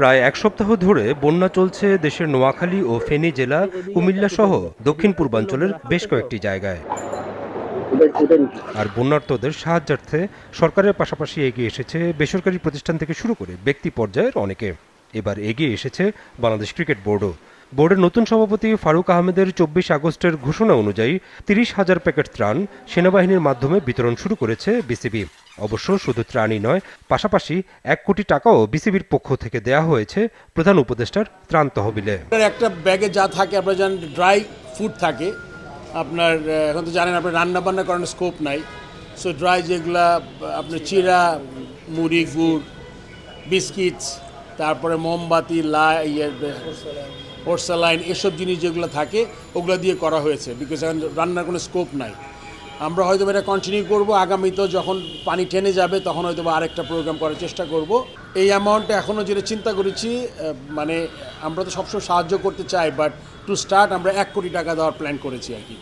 প্রায় এক সপ্তাহ ধরে বন্যা চলছে দেশের নোয়াখালী ও ফেনী জেলা, কুমিল্লা সহ দক্ষিণ পূর্বাঞ্চলের বেশ কয়েকটি জায়গায়। আর বন্যার্তদের সাহায্যার্থে সরকারের পাশাপাশি এগিয়ে এসেছে বেসরকারি প্রতিষ্ঠান থেকে শুরু করে ব্যক্তি পর্যায়ের অনেকে। এবার এগিয়ে এসেছে বাংলাদেশ ক্রিকেট বোর্ডও। বোর্ডের নতুন সভাপতি ফারুক আহমেদের ২৪ আগস্টের ঘোষণা অনুযায়ী ৩০,০০০ প্যাকেট ত্রাণ সেনাবাহিনীর মাধ্যমে বিতরণ শুরু করেছে বিসিবি। অবশ্য শুধু ত্রাণই নয়, পাশাপাশি ১ কোটি টাকাও বিসিবির পক্ষ থেকে দেয়া হয়েছে প্রধান উপদেষ্টার ত্রাণ তহবিলে। একটা ব্যাগে যা থাকে আপনার জানেন, ড্রাই ফুড থাকে আপনার। এখন তো জানেন আপনার রান্না বান্না করার স্কোপ নাই, সো ড্রাই যেগুলা আপনার চিরা, মুড়ি, গুড়, বিস্কিটস, তারপরে মোমবাতি, পোর্সালাইন, এসব জিনিস যেগুলো থাকে ওগুলো দিয়ে করা হয়েছে, বিকজ এখন রান্নার কোনো স্কোপ নাই। আমরা হয়তো এটা কন্টিনিউ করব, আগামীতেও যখন পানি টেনে যাবে তখন হয়তো আরেকটা প্রোগ্রাম করার চেষ্টা করব। এই অ্যামাউন্টটা এখনও যেটা চিন্তা করেছি, মানে আমরা তো সবসময় সাহায্য করতে চাই, বাট টু স্টার্ট আমরা ১ কোটি টাকা দেওয়ার প্ল্যান করেছি আর কি।